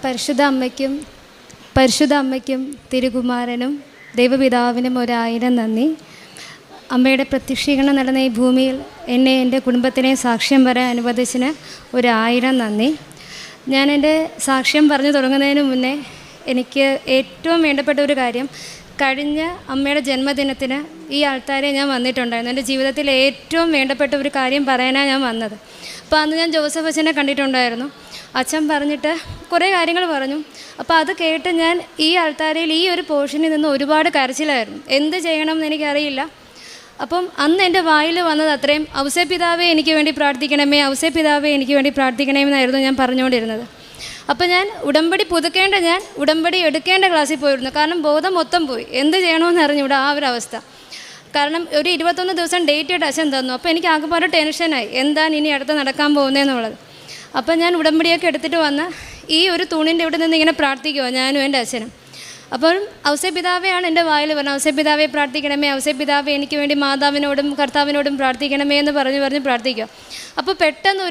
പരിശുദ്ധ അമ്മയ്ക്കും തിരുകുമാരനും ദൈവപിതാവിനും 1000 നന്ദി. അമ്മയുടെ പ്രത്യക്ഷീകരണം നടന്ന ഈ ഭൂമിയിൽ എന്നെ എൻ്റെ കുടുംബത്തിനെ സാക്ഷ്യം പറയാൻ അനുവദിച്ചതിന് 1000 നന്ദി. ഞാൻ എൻ്റെ സാക്ഷ്യം പറഞ്ഞു തുടങ്ങുന്നതിന് മുന്നേ എനിക്ക് ഏറ്റവും വേണ്ടപ്പെട്ട ഒരു കാര്യം, കഴിഞ്ഞ അമ്മയുടെ ജന്മദിനത്തിന് ഈ ആൾക്കാരെ ഞാൻ വന്നിട്ടുണ്ടായിരുന്നു. എൻ്റെ ജീവിതത്തിൽ ഏറ്റവും വേണ്ടപ്പെട്ട ഒരു കാര്യം പറയാനാണ് ഞാൻ വന്നത്. അപ്പോൾ അന്ന് ഞാൻ ജോസഫ് അച്ഛനെ കണ്ടിട്ടുണ്ടായിരുന്നു. അച്ഛൻ പറഞ്ഞിട്ട് കുറേ കാര്യങ്ങൾ പറഞ്ഞു. അപ്പോൾ അത് കേട്ട് ഞാൻ ഈ ആൾക്കാരയിൽ ഈ ഒരു പോർഷനിൽ നിന്ന് ഒരുപാട് കരച്ചിലായിരുന്നു. എന്ത് ചെയ്യണമെന്ന് എനിക്കറിയില്ല. അപ്പം അന്ന് എൻ്റെ വായിൽ വന്നത് അത്രയും ഔസേപ്പിതാവേ എനിക്ക് വേണ്ടി പ്രാർത്ഥിക്കണമേ, ഔസേപ്പിതാവേ എനിക്ക് വേണ്ടി പ്രാർത്ഥിക്കണമെന്നായിരുന്നു ഞാൻ പറഞ്ഞുകൊണ്ടിരുന്നത്. അപ്പോൾ ഞാൻ ഉടമ്പടി പുതുക്കേണ്ട, ഞാൻ ഉടമ്പടി എടുക്കേണ്ട ക്ലാസ്സിൽ പോയിരുന്നു. കാരണം ബോധം മൊത്തം പോയി, എന്ത് ചെയ്യണമെന്ന് അറിഞ്ഞൂടെ ആ ഒരു അവസ്ഥ. കാരണം ഒരു 21 ദിവസം ഡേറ്റ് ഇട്ട് അച്ഛൻ തന്നു. അപ്പോൾ എനിക്ക് ആകെപ്പാടെ ടെൻഷനായി, എന്താണ് ഇനി അടുത്ത് നടക്കാൻ പോകുന്നതെന്നുള്ളത്. അപ്പം ഞാൻ ഉടമ്പടിയൊക്കെ എടുത്തിട്ട് വന്ന് ഈ ഒരു തൂണിൻ്റെ ഇവിടെ നിന്ന് ഇങ്ങനെ പ്രാർത്ഥിക്കുമോ ഞാനും എൻ്റെ അച്ഛനും. അപ്പോൾ ഔസേപ്പിതാവെയാണ് എൻ്റെ വായിൽ പറഞ്ഞത്, ഔസേപ്പിതാവെ പ്രാർത്ഥിക്കണമേ, ഔസേപ്പിതാവെ എനിക്ക് വേണ്ടി മാതാവിനോടും കർത്താവിനോടും പ്രാർത്ഥിക്കണമേ എന്ന് പറഞ്ഞ് പ്രാർത്ഥിക്കുക. അപ്പോൾ പെട്ടെന്ന്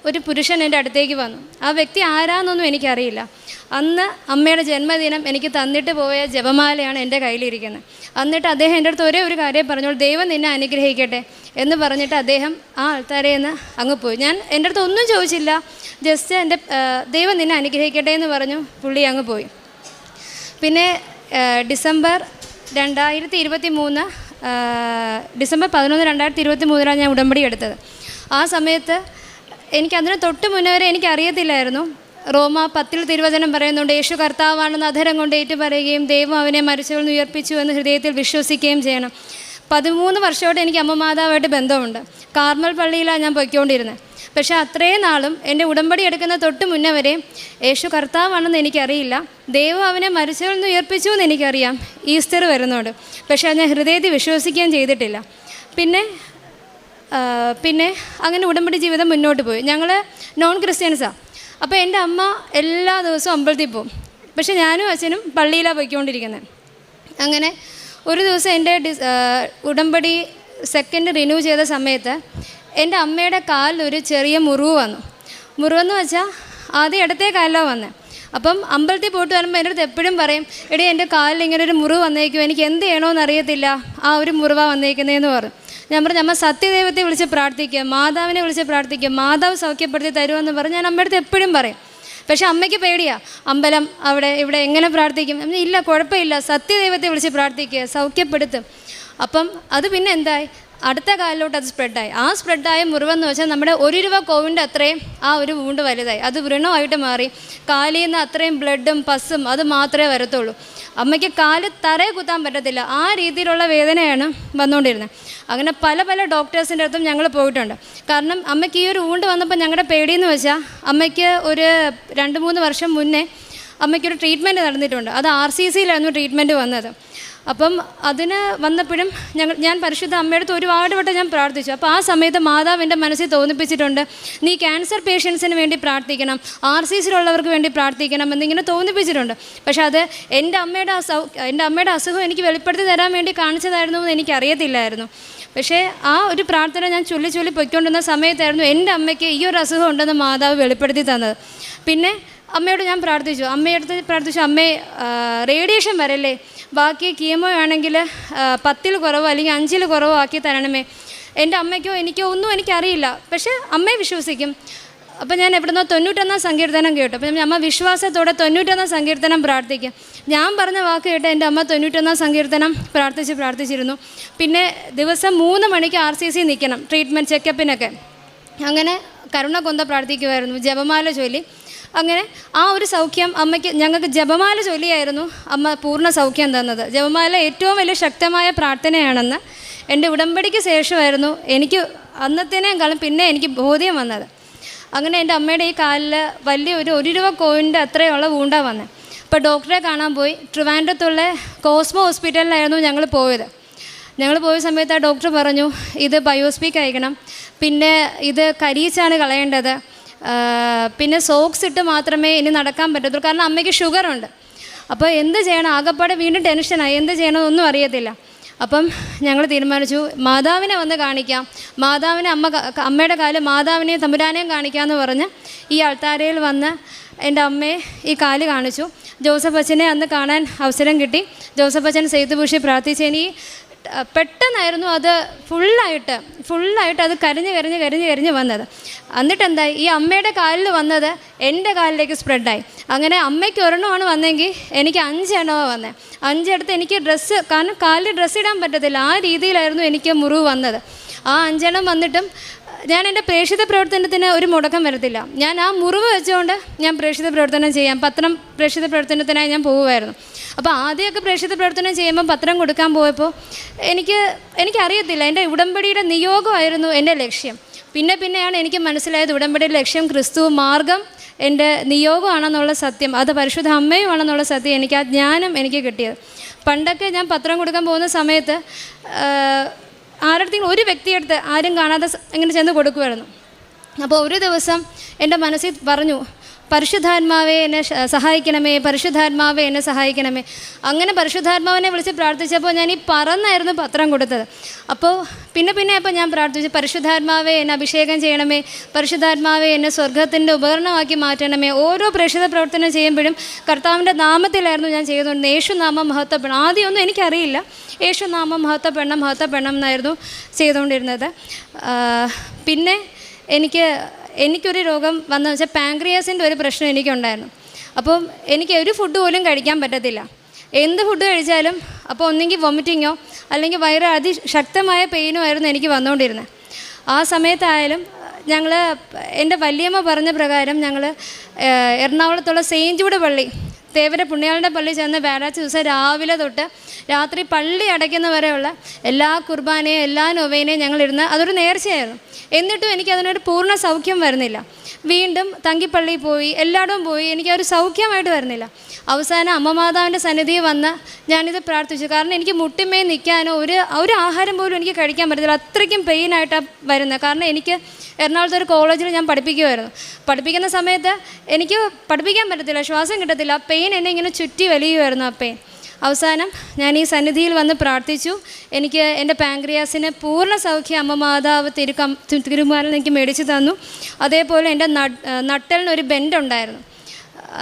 ഒരു പുരുഷൻ എൻ്റെ അടുത്തേക്ക് വന്നു. ആ വ്യക്തി ആരാന്നൊന്നും എനിക്കറിയില്ല. അന്ന് അമ്മയുടെ ജന്മദിനം എനിക്ക് തന്നിട്ട് പോയ ജപമാലയാണ് എൻ്റെ കയ്യിലിരിക്കുന്നത്. എന്നിട്ട് അദ്ദേഹം എൻ്റെ അടുത്ത് ഒരേ ഒരു കാര്യം പറഞ്ഞോളൂ, ദൈവം നിന്നെ അനുഗ്രഹിക്കട്ടെ എന്ന് പറഞ്ഞിട്ട് അദ്ദേഹം ആ ആൾക്കാരെ നിന്ന് അങ്ങ് പോയി. ഞാൻ എൻ്റെ അടുത്ത് ഒന്നും ചോദിച്ചില്ല, ജസ്റ്റ് എൻ്റെ ദൈവം നിന്നെ അനുഗ്രഹിക്കട്ടെ എന്ന് പറഞ്ഞു പുള്ളി അങ്ങ് പോയി. പിന്നെ ഡിസംബർ 2023 ഡിസംബർ 11, 2023 ഞാൻ ഉടമ്പടി എടുത്തത്. ആ സമയത്ത് എനിക്കതിന് തൊട്ട് മുന്നേ വരെ എനിക്കറിയത്തില്ലായിരുന്നു. റോമ 10 തിരുവചനം പറയുന്നുണ്ട്, യേശു കർത്താവാണെന്ന് അധരം കൊണ്ട് ഏറ്റു പറയുകയും ദൈവം അവനെ മരിച്ചവരിൽ നിന്ന് ഉയർപ്പിച്ചു എന്ന് ഹൃദയത്തിൽ വിശ്വസിക്കുകയും ചെയ്യണം. 13 വർഷമായിട്ട് എനിക്ക് അമ്മ മാതാവായിട്ട് ബന്ധമുണ്ട്. കാർമൽ പള്ളിയിലാണ് ഞാൻ പൊയ്ക്കൊണ്ടിരുന്നത്. പക്ഷേ അത്രയും നാളും എൻ്റെ ഉടമ്പടി എടുക്കുന്ന തൊട്ട് മുന്നേ വരെ യേശു കർത്താവാണെന്ന് എനിക്കറിയില്ല, ദൈവം അവനെ മരിച്ചവരിൽ നിന്ന് ഉയർപ്പിച്ചു എന്ന് എനിക്കറിയാം, ഈസ്റ്റർ വരുന്നുണ്ട്. പക്ഷേ അത് ഞാൻ ഹൃദയത്തിൽ വിശ്വസിക്കുകയും ചെയ്തിട്ടില്ല. പിന്നെ അങ്ങനെ ഉടമ്പടി ജീവിതം മുന്നോട്ട് പോയി. ഞങ്ങൾ നോൺ ക്രിസ്ത്യൻസാണ്. അപ്പോൾ എൻ്റെ അമ്മ എല്ലാ ദിവസവും അമ്പലത്തിൽ പോകും. പക്ഷേ ഞാനും അച്ഛനും പള്ളിയിലാണ് പോയിക്കൊണ്ടിരിക്കുന്നത്. അങ്ങനെ ഒരു ദിവസം എൻ്റെ ഉടമ്പടി സെക്കൻഡ് റിന്യൂ ചെയ്ത സമയത്ത് എൻ്റെ അമ്മയുടെ കാലിലൊരു ചെറിയ മുറിവ് വന്നു. മുറിവെന്ന് വെച്ചാൽ ആദ്യം ഇടത്തെ കാലിലാണ് വന്നത്. അപ്പം അമ്പലത്തിൽ പോയിട്ട് വരുമ്പോൾ എൻ്റെ അടുത്ത് എപ്പോഴും പറയും, എടീ എൻ്റെ കാലിൽ ഇങ്ങനെ ഒരു മുറിവ് വന്നേക്കും, എനിക്ക് എന്ത് ചെയ്യണമെന്ന് അറിയത്തില്ല, ആ ഒരു മുറിവാണ് വന്നേക്കുന്നതെന്ന് പറഞ്ഞു. ഞാൻ പറഞ്ഞു, അമ്മ സത്യദൈവത്തെ വിളിച്ച് പ്രാർത്ഥിക്കുക, മാതാവിനെ വിളിച്ച് പ്രാർത്ഥിക്കുക, മാതാവ് സൗഖ്യപ്പെടുത്തി തരുമെന്ന് പറഞ്ഞ് ഞാൻ അമ്മയുടെ അടുത്ത് എപ്പോഴും പറയും. പക്ഷെ അമ്മയ്ക്ക് പേടിയാണ്, അമ്പലം അവിടെ ഇവിടെ എങ്ങനെ പ്രാർത്ഥിക്കും. ഇല്ല, കുഴപ്പമില്ല, സത്യദൈവത്തെ വിളിച്ച് പ്രാർത്ഥിക്കുക, സൗഖ്യപ്പെടുത്തും. അപ്പം അത് പിന്നെ എന്തായി, അടുത്ത കാലിലോട്ട് അത് സ്പ്രെഡായി. ആ സ്പ്രെഡായ മുറിവെന്ന് വെച്ചാൽ നമ്മുടെ 1 രൂപ കോവിൻ്റെ അത്രയും ആ ഒരു വൂണ്ട് വലുതായി. അത് വ്രണമായിട്ട് മാറി. കാലിൽ നിന്ന് അത്രയും ബ്ലഡും പസ്സും അത് മാത്രമേ വരത്തുള്ളൂ. അമ്മയ്ക്ക് കാല് തറയെ കുത്താൻ പറ്റത്തില്ല, ആ രീതിയിലുള്ള വേദനയാണ് വന്നുകൊണ്ടിരുന്നത്. അങ്ങനെ പല ഡോക്ടേഴ്സിൻ്റെ അടുത്തും ഞങ്ങൾ പോയിട്ടുണ്ട്. കാരണം അമ്മയ്ക്ക് ഈ ഒരു വൂണ്ട് വന്നപ്പോൾ ഞങ്ങളുടെ പേടിയെന്ന് വെച്ചാൽ, അമ്മയ്ക്ക് ഒരു 2-3 വർഷം മുന്നേ അമ്മയ്ക്കൊരു ട്രീറ്റ്മെൻറ്റ് നടന്നിട്ടുണ്ട്. അത് RCCയിലായിരുന്നു ട്രീറ്റ്മെൻറ്റ് വന്നത്. അപ്പം അതിന് വന്നപ്പോഴും ഞാൻ പരിശുദ്ധ അമ്മയുടെ ഒരുപാട് വട്ടം ഞാൻ പ്രാർത്ഥിച്ചു. അപ്പോൾ ആ സമയത്ത് മാതാവിൻ്റെ മനസ്സിൽ തോന്നിപ്പിച്ചിട്ടുണ്ട്, നീ ക്യാൻസർ പേഷ്യൻസിന് വേണ്ടി പ്രാർത്ഥിക്കണം, RCCയിലുള്ളവർക്ക് വേണ്ടി പ്രാർത്ഥിക്കണം എന്നിങ്ങനെ തോന്നിപ്പിച്ചിട്ടുണ്ട്. പക്ഷെ അത് എൻ്റെ അമ്മയുടെ അസുഖം എനിക്ക് വെളിപ്പെടുത്തി തരാൻ വേണ്ടി കാണിച്ചതായിരുന്നു എന്ന് എനിക്കറിയത്തില്ലായിരുന്നു. പക്ഷേ ആ ഒരു പ്രാർത്ഥന ഞാൻ ചൊല്ലി പൊയ്ക്കൊണ്ടിരുന്ന സമയത്തായിരുന്നു എൻ്റെ അമ്മയ്ക്ക് ഈ ഒരു അസുഖം ഉണ്ടെന്ന് മാതാവ് വെളിപ്പെടുത്തി തന്നത്. പിന്നെ അമ്മയോട് ഞാൻ പ്രാർത്ഥിച്ചു, അമ്മേ റേഡിയേഷൻ വരല്ലേ, ബാക്കി കീമോ ആണെങ്കിൽ 10 കുറവോ അല്ലെങ്കിൽ 5 കുറവോ ആക്കി തരണമേ. എൻ്റെ അമ്മയ്ക്കോ എനിക്കോ ഒന്നും എനിക്കറിയില്ല, പക്ഷേ അമ്മയെ വിശ്വസിക്കും. അപ്പോൾ ഞാൻ എവിടുന്നോ 91 സങ്കീർത്തനം കേട്ടു. അപ്പം അമ്മ വിശ്വാസത്തോടെ 91 സങ്കീർത്തനം പ്രാർത്ഥിക്കും. ഞാൻ പറഞ്ഞ വാക്ക് കേട്ട് എൻ്റെ അമ്മ 91 സങ്കീർത്തനം പ്രാർത്ഥിച്ചിരുന്നു. പിന്നെ ദിവസം 3 മണിക്ക് RCC നിൽക്കണം ട്രീറ്റ്മെൻറ്റ് ചെക്കപ്പിനൊക്കെ. അങ്ങനെ കരുണ കൊന്ത പ്രാർത്ഥിക്കുമായിരുന്നു, ജപമാല ചൊല്ലി. അങ്ങനെ ആ ഒരു സൗഖ്യം അമ്മയ്ക്ക്, ഞങ്ങൾക്ക് ജപമാല ചൊല്ലിയായിരുന്നു അമ്മ പൂർണ്ണ സൗഖ്യം തന്നത്. ജപമാല ഏറ്റവും വലിയ ശക്തമായ പ്രാർത്ഥനയാണെന്ന് എൻ്റെ ഉടമ്പടിക്ക് ശേഷമായിരുന്നു എനിക്ക് അന്നത്തേനേക്കാളും പിന്നെ എനിക്ക് ബോധ്യം വന്നത്. അങ്ങനെ എൻ്റെ അമ്മയുടെ ഈ കാലിൽ വലിയ 1 രൂപ കോയിൻ്റെ അത്രയുള്ള വൂണ്ടാണ് വന്നത്. അപ്പോൾ ഡോക്ടറെ കാണാൻ പോയി. ട്രിവാൻഡ്രത്തുള്ള കോസ്മോ ഹോസ്പിറ്റലിലായിരുന്നു ഞങ്ങൾ പോയത്. ഞങ്ങൾ പോയ സമയത്ത് ആ ഡോക്ടർ പറഞ്ഞു, ഇത് ബയോസ്പിക്ക് അയക്കണം, പിന്നെ ഇത് കരിയിച്ചാണ് കളയേണ്ടത്, പിന്നെ സോക്സ് ഇട്ട് മാത്രമേ ഇനി നടക്കാൻ പറ്റത്തുള്ളൂ, കാരണം അമ്മയ്ക്ക് ഷുഗറുണ്ട്. അപ്പോൾ എന്ത് ചെയ്യണം, ആകെപ്പാടെ വീണ്ടും ടെൻഷനായി, എന്ത് ചെയ്യണമെന്നൊന്നും അറിയത്തില്ല. അപ്പം ഞങ്ങൾ തീരുമാനിച്ചു മാതാവിനെ വന്ന് കാണിക്കാം, മാതാവിനെ അമ്മയുടെ കാല് മാതാവിനെയും തമ്പുരാനെയും കാണിക്കാമെന്ന് പറഞ്ഞ് ഈ അൾത്താരയിൽ വന്ന് എൻ്റെ അമ്മയെ ഈ കാല് കാണിച്ചു. ജോസഫ് അച്ഛനെ അന്ന് കാണാൻ അവസരം കിട്ടി. ജോസഫ് അച്ഛൻ സെയ്ത്തുപൂശി പ്രാർത്ഥിച്ച് എനിക്ക് പെട്ടെന്നായിരുന്നു അത് ഫുള്ളായിട്ട് അത് കരിഞ്ഞ് വന്നത്. എന്നിട്ട് എന്തായി, ഈ അമ്മയുടെ കാലിൽ വന്നത് എൻ്റെ കാലിലേക്ക് സ്പ്രെഡായി. അങ്ങനെ അമ്മയ്ക്ക് ഒരെണ്ണമാണ് വന്നെങ്കിൽ എനിക്ക് 5 എണ്ണമാണ് വന്നത്. 5 എടുത്ത് എനിക്ക് കാരണം കാലിൽ ഡ്രസ്സ് ഇടാൻ പറ്റത്തില്ല, ആ രീതിയിലായിരുന്നു എനിക്ക് മുറിവ് വന്നത്. ആ 5 എണ്ണം വന്നിട്ടും ഞാൻ എൻ്റെ പ്രേക്ഷിത പ്രവർത്തനത്തിന് ഒരു മുടക്കം വരത്തില്ല. ഞാൻ ആ മുറിവ് വെച്ചുകൊണ്ട് ഞാൻ പ്രേക്ഷിത പ്രവർത്തനം ചെയ്യാം. പത്രം പ്രേക്ഷിത പ്രവർത്തനത്തിനായി ഞാൻ പോകുമായിരുന്നു. അപ്പോൾ ആദ്യമൊക്കെ പ്രേക്ഷിത പ്രവർത്തനം ചെയ്യുമ്പോൾ പത്രം കൊടുക്കാൻ പോയപ്പോൾ എനിക്കറിയത്തില്ല, എൻ്റെ ഉടമ്പടിയുടെ നിയോഗമായിരുന്നു എൻ്റെ ലക്ഷ്യം. പിന്നെയാണ് എനിക്ക് മനസ്സിലായത് ഉടമ്പടിയുടെ ലക്ഷ്യം ക്രിസ്തു മാർഗം എൻ്റെ നിയോഗമാണെന്നുള്ള സത്യം, അത് പരിശുദ്ധ അമ്മയുമാണെന്നുള്ള സത്യം, എനിക്ക് ആ ജ്ഞാനം എനിക്ക് കിട്ടിയത്. പണ്ടൊക്കെ ഞാൻ പത്രം കൊടുക്കാൻ പോകുന്ന സമയത്ത് ആരുടെയും ഒരു വ്യക്തിയെടുത്ത് ആരും കാണാതെ ഇങ്ങനെ ചെന്ന് കൊടുക്കുമായിരുന്നു. അപ്പോൾ ഒരു ദിവസം എൻ്റെ മനസ്സിൽ പറഞ്ഞു, പരിശുദ്ധാത്മാവെ എന്നെ സഹായിക്കണമേ, പരിശുദ്ധാത്മാവെ എന്നെ സഹായിക്കണമേ. അങ്ങനെ പരിശുദ്ധാത്മാവിനെ വിളിച്ച് പ്രാർത്ഥിച്ചപ്പോൾ ഞാൻ ഈ പറന്നായിരുന്നു പത്രം കൊടുത്തത്. അപ്പോൾ പിന്നെ അപ്പോൾ ഞാൻ പ്രാർത്ഥിച്ചു, പരിശുദ്ധാത്മാവെ എന്നെ അഭിഷേകം ചെയ്യണമേ, പരിശുദ്ധാത്മാവെ എന്നെ സ്വർഗത്തിൻ്റെ ഉപകരണമാക്കി മാറ്റണമേ. ഓരോ പ്രേക്ഷിത പ്രവർത്തനം ചെയ്യുമ്പോഴും കർത്താവിൻ്റെ നാമത്തിലായിരുന്നു ഞാൻ ചെയ്തുകൊണ്ട് യേശുനാമം മഹത്വപ്പെടണം. ആദ്യമൊന്നും എനിക്കറിയില്ല, യേശുനാമം മഹത്വപ്പെടണം എന്നായിരുന്നു ചെയ്തുകൊണ്ടിരുന്നത്. പിന്നെ എനിക്കൊരു രോഗം വന്നതെന്ന് വെച്ചാൽ പാങ്ക്രിയാസിൻ്റെ ഒരു പ്രശ്നം എനിക്കുണ്ടായിരുന്നു. അപ്പം എനിക്ക് ഒരു ഫുഡ് പോലും കഴിക്കാൻ പറ്റത്തില്ല. എന്ത് ഫുഡ് കഴിച്ചാലും അപ്പോൾ ഒന്നെങ്കിൽ വൊമിറ്റിങ്ങോ അല്ലെങ്കിൽ വയറ് അതിശക്തമായ പെയിനോ ആയിരുന്നു എനിക്ക് വന്നുകൊണ്ടിരുന്നത്. ആ സമയത്തായാലും എൻ്റെ വല്യമ്മ പറഞ്ഞ പ്രകാരം ഞങ്ങൾ എറണാകുളത്തുള്ള സെയിൻറ്റ് ജൂഡ് പള്ളി, തേവര പുണ്യാളൻ്റെ പള്ളി ചെന്ന് വ്യാഴാഴ്ച ദിവസം രാവിലെ തൊട്ട് രാത്രി പള്ളി അടയ്ക്കുന്ന വരെയുള്ള എല്ലാ കുർബാനയും എല്ലാ നൊവേനയും ഞങ്ങളിരുന്ന് അതൊരു നേർച്ചയായിരുന്നു. എന്നിട്ടും എനിക്കതിനൊരു പൂർണ്ണ സൗഖ്യം വരുന്നില്ല. വീണ്ടും തങ്കിപ്പള്ളി പോയി, എല്ലായിടവും പോയി, എനിക്കൊരു സൗഖ്യമായിട്ട് വരുന്നില്ല. അവസാനം അമ്മ മാതാവിൻ്റെ സന്നിധിയിൽ വന്ന് ഞാനിത് പ്രാർത്ഥിച്ചു. കാരണം എനിക്ക് മുട്ടിമേ നിൽക്കാനോ ഒരു ആഹാരം പോലും എനിക്ക് കഴിക്കാൻ പറ്റത്തില്ല, അത്രയ്ക്കും പെയിനായിട്ടാണ് വരുന്നത്. കാരണം എനിക്ക് എറണാകുളത്ത് ഒരു കോളേജിൽ ഞാൻ പഠിപ്പിക്കുമായിരുന്നു. പഠിപ്പിക്കുന്ന സമയത്ത് എനിക്ക് പഠിപ്പിക്കാൻ പറ്റത്തില്ല, ശ്വാസം കിട്ടത്തില്ല, പെയിൻ എന്നെ ഇങ്ങനെ ചുറ്റി വലിയുമായിരുന്നു ആ പെയിൻ. അവസാനം ഞാൻ ഈ സന്നിധിയിൽ വന്ന് പ്രാർത്ഥിച്ചു. എനിക്ക് എൻ്റെ പാങ്ക്രിയാസിന് പൂർണ്ണ സൗഖ്യം അമ്മ മാതാവ് തിരുമാലിൽ എനിക്ക് മേടിച്ച് തന്നു. അതേപോലെ എൻ്റെ നട്ടലിനൊരു ബെൻഡുണ്ടായിരുന്നു.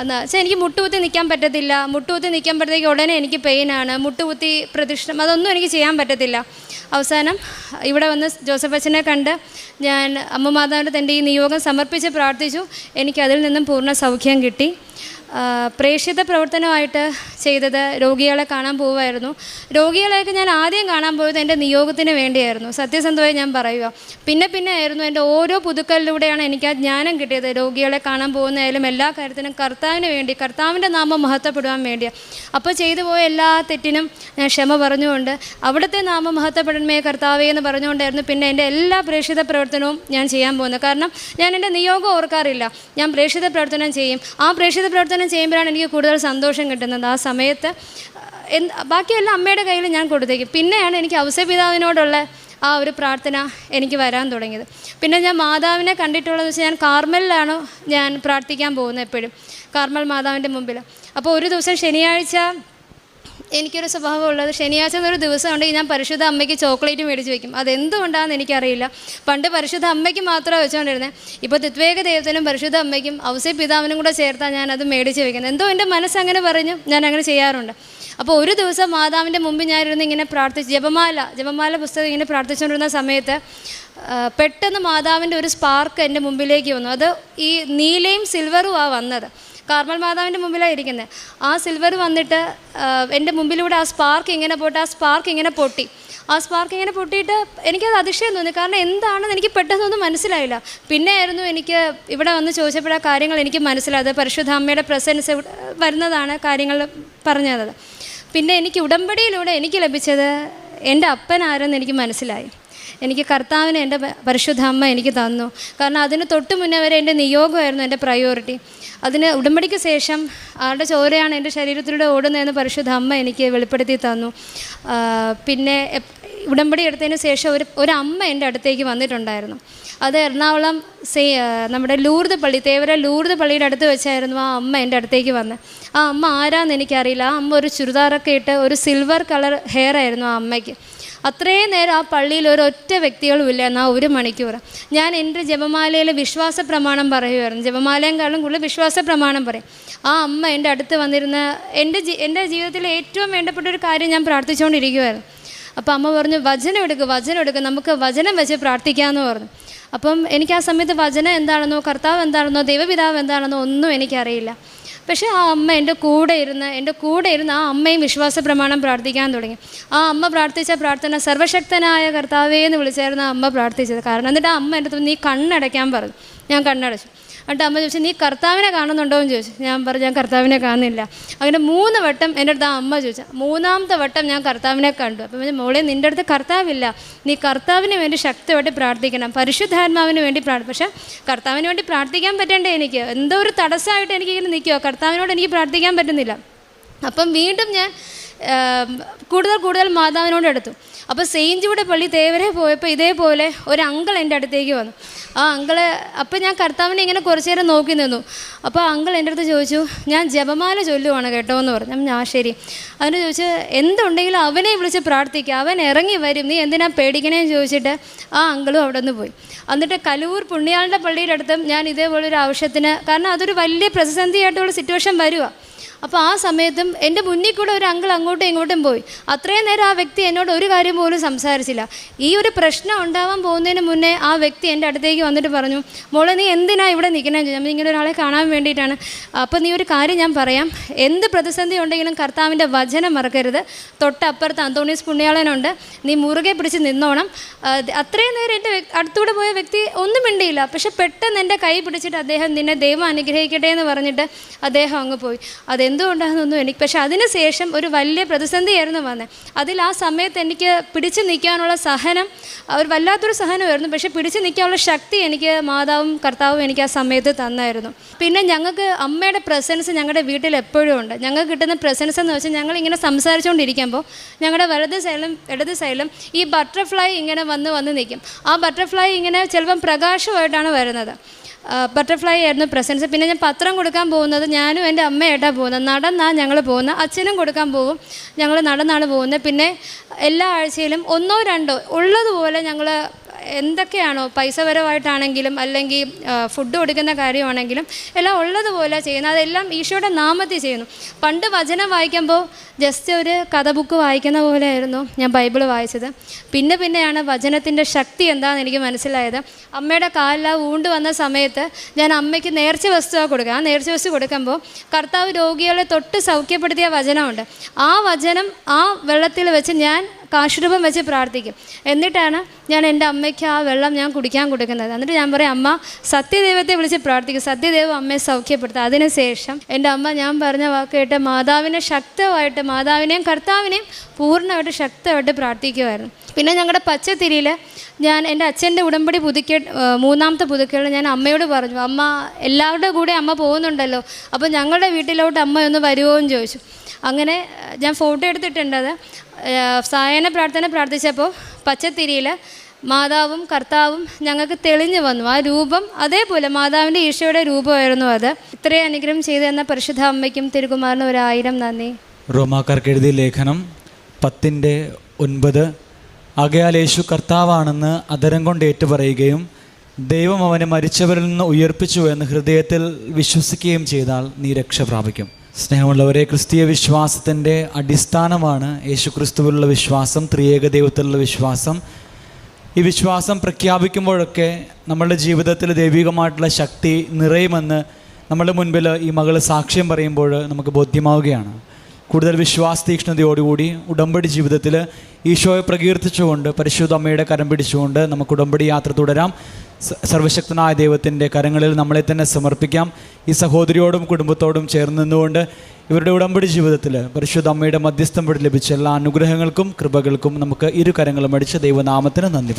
എന്നുവെച്ചാൽ എനിക്ക് മുട്ടുകുത്തി നിൽക്കാൻ പറ്റത്തില്ല. മുട്ടുകുത്തി നിൽക്കുമ്പോഴത്തേക്ക് ഉടനെ എനിക്ക് പെയിനാണ്. മുട്ടുകുത്തി പ്രദക്ഷിണം അതൊന്നും എനിക്ക് ചെയ്യാൻ പറ്റത്തില്ല. അവസാനം ഇവിടെ വന്ന് ജോസഫ് അച്ഛനെ കണ്ട് ഞാൻ അമ്മ മാതാവിൻ്റെ തൻ്റെ ഈ നിയോഗം സമർപ്പിച്ച് പ്രാർത്ഥിച്ചു. എനിക്കതിൽ നിന്നും പൂർണ്ണ സൗഖ്യം കിട്ടി. പ്രേക്ഷിത പ്രവർത്തനമായിട്ട് ചെയ്തത് രോഗികളെ കാണാൻ പോവുമായിരുന്നു. രോഗികളെയൊക്കെ ഞാൻ ആദ്യം കാണാൻ പോയത് എൻ്റെ നിയോഗത്തിന് വേണ്ടിയായിരുന്നു, സത്യസന്ധമായി ഞാൻ പറയുക. പിന്നെ ആയിരുന്നു എൻ്റെ ഓരോ പുതുക്കലിലൂടെയാണ് എനിക്ക് ആ ജ്ഞാനം കിട്ടിയത്. രോഗികളെ കാണാൻ പോകുന്നതായാലും എല്ലാ കാര്യത്തിനും കർത്താവിന് വേണ്ടി, കർത്താവിൻ്റെ നാമം മഹത്വപ്പെടുവാൻ വേണ്ടിയാണ്. അപ്പോൾ ചെയ്തു പോയ എല്ലാ തെറ്റിനും ഞാൻ ക്ഷമ പറഞ്ഞുകൊണ്ട് അവിടുത്തെ നാമം മഹത്വപ്പെടണമേ കർത്താവേ എന്ന് പറഞ്ഞുകൊണ്ടായിരുന്നു പിന്നെ എൻ്റെ എല്ലാ പ്രേക്ഷിത പ്രവർത്തനവും ഞാൻ ചെയ്യാൻ പോകുന്നത്. കാരണം ഞാൻ എൻ്റെ നിയോഗം ഓർക്കാറില്ല, ഞാൻ പ്രേക്ഷിത പ്രവർത്തനം ചെയ്യും. ആ പ്രേക്ഷിത പ്രവർത്തനം ചെയ്യുമ്പോഴാണ് എനിക്ക് കൂടുതൽ സന്തോഷം കിട്ടുന്നത്. ആ സമയത്ത് ബാക്കിയെല്ലാം അമ്മയുടെ കയ്യിൽ ഞാൻ കൊടുത്തേക്കും. പിന്നെയാണ് എനിക്ക് ഔസേപിതാവിനോടുള്ള ആ ഒരു പ്രാർത്ഥന എനിക്ക് വരാൻ തുടങ്ങിയത്. പിന്നെ ഞാൻ മാതാവിനെ കണ്ടിട്ടുള്ളതെന്ന് വെച്ചാൽ ഞാൻ കാർമലിലാണ് ഞാൻ പ്രാർത്ഥിക്കാൻ പോകുന്നത്, എപ്പോഴും കാർമൽ മാതാവിൻ്റെ മുമ്പിൽ. അപ്പോൾ ഒരു ദിവസം ശനിയാഴ്ച എനിക്കൊരു സ്വഭാവമുള്ളത്, ശനിയാഴ്ച ഒരു ദിവസം ഉണ്ടെങ്കിൽ ഞാൻ പരിശുദ്ധ അമ്മയ്ക്ക് ചോക്ലേറ്റ് മേടിച്ച് വയ്ക്കും. അതെന്തുകൊണ്ടാണെന്ന് എനിക്കറിയില്ല. പണ്ട് പരിശുദ്ധ അമ്മയ്ക്ക് മാത്രമേ വെച്ചുകൊണ്ടിരുന്നത്. ഇപ്പോൾ തിത്വേക ദൈവത്തിനും പരിശുദ്ധ അമ്മയ്ക്കും ഔസേ പിതാവിനും കൂടെ ചേർത്താണ് ഞാനത് മേടിച്ച് വയ്ക്കുന്നത്. എന്തോ എൻ്റെ മനസ്സങ്ങനെ പറഞ്ഞു, ഞാൻ അങ്ങനെ ചെയ്യാറുണ്ട്. അപ്പോൾ ഒരു ദിവസം മാതാവിൻ്റെ മുമ്പിൽ ഞാനിരുന്ന് ഇങ്ങനെ പ്രാർത്ഥിച്ച് ജപമാല പുസ്തകം ഇങ്ങനെ പ്രാർത്ഥിച്ചുകൊണ്ടിരുന്ന സമയത്ത് പെട്ടെന്ന് മാതാവിൻ്റെ ഒരു സ്പാർക്ക് എൻ്റെ മുമ്പിലേക്ക് വന്നു. അത് ഈ നീലയും സിൽവറും വന്നത്. കാർമൽ മാതാവിൻ്റെ മുമ്പിലാണ് ഇരിക്കുന്നത്. ആ സിൽവർ വന്നിട്ട് എൻ്റെ മുമ്പിലൂടെ ആ സ്പാർക്ക് ഇങ്ങനെ പോയിട്ട് ആ സ്പാർക്ക് ഇങ്ങനെ പൊട്ടിയിട്ട് എനിക്കത് അതിശയം തോന്നി. കാരണം എന്താണെന്ന് എനിക്ക് പെട്ടെന്നൊന്നും മനസ്സിലായില്ല. പിന്നെയായിരുന്നു എനിക്ക് ഇവിടെ വന്ന് ചോദിച്ചപ്പോൾ ആ കാര്യങ്ങൾ എനിക്ക് മനസ്സിലായത്. പരിശുദ്ധ അമ്മയുടെ പ്രസൻസ് വരുന്നതാണ് കാര്യങ്ങൾ പറഞ്ഞത്. പിന്നെ എനിക്ക് ഉടമ്പടിയിലൂടെ എനിക്ക് ലഭിച്ചത് എൻ്റെ അപ്പൻ ആരെന്ന് എനിക്ക് മനസ്സിലായി. എനിക്ക് കർത്താവിനെ എൻ്റെ പരിശുദ്ധ അമ്മ എനിക്ക് തന്നു. കാരണം അതിന് തൊട്ട് മുന്നേ വരെ എൻ്റെ നിയോഗമായിരുന്നു എൻ്റെ പ്രയോറിറ്റി. അതിന് ഉടമ്പടിക്ക് ശേഷം ആരുടെ ചോരയാണ് എൻ്റെ ശരീരത്തിലൂടെ ഓടുന്നതെന്ന് പരിശുദ്ധ അമ്മ എനിക്ക് വെളിപ്പെടുത്തി തന്നു. പിന്നെ ഉടമ്പടി എടുത്തതിന് ശേഷം ഒരു അമ്മ എൻ്റെ അടുത്തേക്ക് വന്നിട്ടുണ്ടായിരുന്നു. അത് എറണാകുളം നമ്മുടെ ലൂർദ് പള്ളി, തേവര ലൂർദ് പള്ളിയുടെ അടുത്ത് വെച്ചായിരുന്നു ആ അമ്മ എൻ്റെ അടുത്തേക്ക് വന്നത്. ആ അമ്മ ആരാന്ന് എനിക്കറിയില്ല. ആ അമ്മ ഒരു ചുരിദാറൊക്കെ ഇട്ട് ഒരു സിൽവർ കളർ ഹെയർ ആയിരുന്നു ആ അമ്മയ്ക്ക്. അത്രയും നേരം ആ പള്ളിയിൽ ഒരൊറ്റ വ്യക്തികളുമില്ല എന്നാൽ 1 മണിക്കൂർ ഞാൻ എൻ്റെ ജപമാലയിൽ വിശ്വാസ പ്രമാണം പറയുമായിരുന്നു. ജപമാലയെക്കാളും കൂടുതൽ വിശ്വാസ പ്രമാണം പറയും. ആ അമ്മ എൻ്റെ അടുത്ത് വന്നിരുന്ന എൻ്റെ ജീവിതത്തിലെ ഏറ്റവും വേണ്ടപ്പെട്ട ഒരു കാര്യം ഞാൻ പ്രാർത്ഥിച്ചുകൊണ്ടിരിക്കുമായിരുന്നു. അപ്പോൾ അമ്മ പറഞ്ഞു, വചനം എടുക്കുക, നമുക്ക് വചനം വെച്ച് പ്രാർത്ഥിക്കാമെന്ന് പറഞ്ഞു. അപ്പം എനിക്ക് ആ സമയത്ത് വചനം എന്താണെന്നോ കർത്താവ് എന്താണെന്നോ ദൈവപിതാവ് എന്താണെന്നോ ഒന്നും എനിക്കറിയില്ല. പക്ഷേ ആ അമ്മ എൻ്റെ കൂടെ ഇരുന്ന് ആ അമ്മയും വിശ്വാസ പ്രമാണം പ്രാർത്ഥിക്കാൻ തുടങ്ങി. ആ അമ്മ പ്രാർത്ഥിച്ച പ്രാർത്ഥന സർവശക്തനായ കർത്താവേ എന്ന് വിളിച്ചായിരുന്നു ആ അമ്മ പ്രാർത്ഥിച്ചത്. കാരണം എന്നിട്ട് ആ അമ്മ എൻ്റെ അടുത്ത് നീ കണ്ണടയ്ക്കാൻ പറഞ്ഞു. ഞാൻ കണ്ണടച്ചു. എന്നിട്ട് അമ്മ ചോദിച്ചു, നീ കർത്താവിനെ കാണുന്നുണ്ടോ എന്ന് ചോദിച്ചു. ഞാൻ പറഞ്ഞു, ഞാൻ കർത്താവിനെ കാണുന്നില്ല. അങ്ങനെ 3 വട്ടം എൻ്റെ അടുത്ത് ആ അമ്മ ചോദിച്ചു. 3ാമത്തെ വട്ടം ഞാൻ കർത്താവിനെ കണ്ടു. അപ്പം മോളെ, നിൻ്റെ അടുത്ത് കർത്താവില്ല, നീ കർത്താവിന് വേണ്ടി ശക്തിയായിട്ട് പ്രാർത്ഥിക്കണം, പരിശുദ്ധാത്മാവിന് വേണ്ടി പക്ഷേ കർത്താവിന് വേണ്ടി പ്രാർത്ഥിക്കാൻ പറ്റണ്ടേ? എനിക്ക് എന്തോ ഒരു തടസ്സമായിട്ട് എനിക്കിങ്ങനെ നിൽക്കുമോ, കർത്താവിനോട് എനിക്ക് പ്രാർത്ഥിക്കാൻ പറ്റുന്നില്ല. അപ്പം വീണ്ടും ഞാൻ കൂടുതൽ മാതാവിനോട് എടുത്തു. അപ്പോൾ സെയിൻറ്റ് ജൂഡ് പള്ളി തേവരെ പോയപ്പോൾ ഇതേപോലെ ഒരു അങ്കിൾ എൻ്റെ അടുത്തേക്ക് വന്നു. ആ അങ്കിള് അപ്പോൾ ഞാൻ കർത്താവിനെ ഇങ്ങനെ കുറച്ച് നേരം നോക്കി നിന്നു. അപ്പോൾ അങ്കിൾ എൻ്റെ അടുത്ത് ചോദിച്ചു, ഞാൻ ജപമാല ചൊല്ലുവാണ് കേട്ടോ എന്ന് പറഞ്ഞു. ഞാൻ ശരി. അതിന് ചോദിച്ചു, എന്തുണ്ടെങ്കിലും അവനെ വിളിച്ച് പ്രാർത്ഥിക്കുക, അവൻ ഇറങ്ങി വരും, നീ എന്തിനാ പേടിക്കണേന്ന് ചോദിച്ചിട്ട് ആ അങ്കിളും അവിടെ നിന്ന് പോയി. എന്നിട്ട് കലൂർ പുണ്യാളുടെ പള്ളിയുടെ അടുത്തും ഞാൻ ഇതേപോലൊരു ആവശ്യത്തിന്, കാരണം അതൊരു വലിയ പ്രതിസന്ധിയായിട്ടുള്ള സിറ്റുവേഷൻ വരുക. അപ്പോൾ ആ സമയത്തും എൻ്റെ മുന്നിൽ കൂടെ ഒരു അങ്കിൾ അങ്ങോട്ടും ഇങ്ങോട്ടും പോയി. അത്രയും നേരം ആ വ്യക്തി എന്നോട് ഒരു കാര്യം പോലും സംസാരിച്ചില്ല. ഈ ഒരു പ്രശ്നം ഉണ്ടാവാൻ പോകുന്നതിന് മുന്നേ ആ വ്യക്തി എൻ്റെ അടുത്തേക്ക് വന്നിട്ട് പറഞ്ഞു, മോളെ നീ എന്തിനാ ഇവിടെ നിൽക്കണമെന്ന് ചോദിച്ചു. നമ്മൾ ഇങ്ങനെ ഒരാളെ കാണാൻ വേണ്ടിയിട്ടാണ്. അപ്പോൾ നീ ഒരു കാര്യം ഞാൻ പറയാം, എന്ത് പ്രതിസന്ധി ഉണ്ടെങ്കിലും കർത്താവിൻ്റെ വചനം മറക്കരുത്. തൊട്ടപ്പുറത്ത് അന്തോണീസ് പുണ്യാളനുണ്ട്, നീ മുറുകെ പിടിച്ച് നിന്നോണം. അത്രയും നേരം എൻ്റെ അടുത്തൂടെ പോയ വ്യക്തി ഒന്നും മിണ്ടിയില്ല. പക്ഷെ പെട്ടെന്ന് എൻ്റെ കൈ പിടിച്ചിട്ട് അദ്ദേഹം, നിന്നെ ദൈവം അനുഗ്രഹിക്കട്ടെ എന്ന് പറഞ്ഞിട്ട് അദ്ദേഹം അങ്ങ് പോയി. എന്തുകൊണ്ടാണെന്നൊന്നും എനിക്ക്, പക്ഷെ അതിന് ശേഷം ഒരു വലിയ പ്രതിസന്ധിയായിരുന്നു വന്നത്. ആ സമയത്ത് എനിക്ക് പിടിച്ചു നിൽക്കാനുള്ള സഹനം, ഒരു വല്ലാത്തൊരു സഹനമായിരുന്നു. പക്ഷെ പിടിച്ചു നിൽക്കാനുള്ള ശക്തി എനിക്ക് മാതാവും കർത്താവും എനിക്ക് ആ സമയത്ത് തന്നായിരുന്നു. പിന്നെ ഞങ്ങൾക്ക് അമ്മയുടെ പ്രസൻസ് ഞങ്ങളുടെ വീട്ടിൽ എപ്പോഴും ഉണ്ട്. ഞങ്ങൾക്ക് കിട്ടുന്ന പ്രസൻസ് എന്ന് വെച്ചാൽ ഞങ്ങളിങ്ങനെ സംസാരിച്ചുകൊണ്ടിരിക്കുമ്പോൾ ഞങ്ങളുടെ ഇടത് സൈഡിലും ഈ ബട്ടർഫ്ലൈ ഇങ്ങനെ വന്ന് നിൽക്കും. ആ ബട്ടർഫ്ലൈ ഇങ്ങനെ ചിലപ്പം പ്രകാശമായിട്ടാണ് വരുന്നത്. ബട്ടർഫ്ലൈ ആയിരുന്നു പ്രസൻസ്. പിന്നെ ഞാൻ പത്രം കൊടുക്കാൻ പോകുന്നത് ഞാനും എൻ്റെ അമ്മയായിട്ടാണ് പോകുന്നത്. നടന്നാണ് ഞങ്ങൾ പോകുന്നത്. അച്ഛനും കൊടുക്കാൻ പോകും, ഞങ്ങൾ നടന്നാണ് പോകുന്നത്. പിന്നെ എല്ലാ ആഴ്ചയിലും 1 or 2 ഉള്ളതുപോലെ ഞങ്ങൾ എന്തൊക്കെയാണോ പൈസപരമായിട്ടാണെങ്കിലും അല്ലെങ്കിൽ ഫുഡ് കൊടുക്കുന്ന കാര്യമാണെങ്കിലും എല്ലാം ഉള്ളതുപോലെ ചെയ്യുന്നത്. അതെല്ലാം ഈശോയുടെ നാമത്തിൽ ചെയ്യുന്നു. പണ്ട് വചനം വായിക്കുമ്പോൾ ജസ്റ്റ് ഒരു കഥ ബുക്ക് വായിക്കുന്ന പോലെയായിരുന്നു ഞാൻ ബൈബിൾ വായിച്ചത്. പിന്നെയാണ് വചനത്തിൻ്റെ ശക്തി എന്താണെന്ന് എനിക്ക് മനസ്സിലായത്. അമ്മയുടെ കാലിൽ ഊണ്ട് വന്ന സമയത്ത് ഞാൻ അമ്മയ്ക്ക് നേർച്ച വസ്തുവാണ് കൊടുക്കുക. ആ നേർച്ച വസ്തു കൊടുക്കുമ്പോൾ കർത്താവ് രോഗികളെ തൊട്ട് സൗഖ്യപ്പെടുത്തിയ വചനമുണ്ട്. ആ വചനം ആ വെള്ളത്തിൽ വെച്ച് ഞാൻ കാശുരൂപം വെച്ച് പ്രാർത്ഥിക്കും. എന്നിട്ടാണ് ഞാൻ എൻ്റെ അമ്മയ്ക്ക് ആ വെള്ളം ഞാൻ കുടിക്കാൻ കൊടുക്കുന്നത്. എന്നിട്ട് ഞാൻ പറയും, അമ്മ സത്യദൈവത്തെ വിളിച്ച് പ്രാർത്ഥിക്കും, സത്യദൈവം അമ്മയെ സൗഖ്യപ്പെടുത്തുക. അതിനുശേഷം എൻ്റെ അമ്മ ഞാൻ പറഞ്ഞ വാക്ക് കേട്ട് മാതാവിനെയും കർത്താവിനെയും പൂർണ്ണമായിട്ട് ശക്തമായിട്ട് പ്രാർത്ഥിക്കുമായിരുന്നു. പിന്നെ ഞങ്ങളുടെ പച്ചത്തിരിയിൽ ഞാൻ എൻ്റെ അച്ഛൻ്റെ ഉടമ്പടി 3ാമത്തെ പുതുക്കൽ ഞാൻ അമ്മയോട് പറഞ്ഞു, അമ്മ എല്ലാവരുടെ കൂടെ അമ്മ പോകുന്നുണ്ടല്ലോ, അപ്പോൾ ഞങ്ങളുടെ വീട്ടിലോട്ട് അമ്മ ഒന്ന് വരുമോ എന്ന് ചോദിച്ചു. അങ്ങനെ ഞാൻ ഫോട്ടോ എടുത്തിട്ടുണ്ടത്. സായന പ്രാർത്ഥന പ്രാർത്ഥിച്ചപ്പോൾ പച്ചത്തിരിയിൽ മാതാവും കർത്താവും ഞങ്ങൾക്ക് തെളിഞ്ഞു വന്നു. ആ രൂപം അതേപോലെ മാതാവിൻ്റെ ഈശോയുടെ രൂപമായിരുന്നു അത്. ഇത്രയും അനുഗ്രഹം ചെയ്തു തന്ന പരിശുദ്ധ അമ്മയ്ക്കും തിരുകുമാരനും 1000 നന്ദി. റോമാക്കാർക്ക് എഴുതിയ ലേഖനം 10:9 ആകയാൽ യേശു കർത്താവാണെന്ന് അധരം കൊണ്ട് ഏറ്റുപറയുകയും ദൈവം അവനെ മരിച്ചവരിൽ നിന്ന് ഉയർപ്പിച്ചു എന്ന് ഹൃദയത്തിൽ വിശ്വസിക്കുകയും ചെയ്താൽ നീ രക്ഷ പ്രാപിക്കും. സ്നേഹമുള്ളവരെ, ക്രിസ്തീയ വിശ്വാസത്തിൻ്റെ അടിസ്ഥാനമാണ് യേശു ക്രിസ്തുവിലുള്ള വിശ്വാസം, ത്രിയേക ദൈവത്തിലുള്ള വിശ്വാസം. ഈ വിശ്വാസം പ്രഖ്യാപിക്കുമ്പോഴൊക്കെ നമ്മളുടെ ജീവിതത്തിൽ ദൈവികമായിട്ടുള്ള ശക്തി നിറയുമെന്ന് നമ്മളുടെ മുൻപിൽ ഈ മകൾ സാക്ഷ്യം പറയുമ്പോൾ നമുക്ക് ബോധ്യമാവുകയാണ്. കൂടുതൽ വിശ്വാസതീക്ഷ്ണതയോടുകൂടി ഉടമ്പടി ജീവിതത്തിൽ ഈശോയെ പ്രകീർത്തിച്ചുകൊണ്ട് പരിശുദ്ധ അമ്മയുടെ കരം പിടിച്ചുകൊണ്ട് നമുക്ക് ഉടമ്പടി യാത്ര തുടരാം. സർവശക്തനായ ദൈവത്തിൻ്റെ കരങ്ങളിൽ നമ്മളെ തന്നെ സമർപ്പിക്കാം. ഈ സഹോദരിയോടും കുടുംബത്തോടും ചേർന്ന് നിന്നുകൊണ്ട് ഇവരുടെ ഉടമ്പടി ജീവിതത്തിൽ പരിശുദ്ധ അമ്മയുടെ മധ്യസ്ഥം വഴി ലഭിച്ച എല്ലാ അനുഗ്രഹങ്ങൾക്കും കൃപകൾക്കും നമുക്ക് 2 കരങ്ങളും അടിച്ച് ദൈവനാമത്തിന് നന്ദി പറയാം.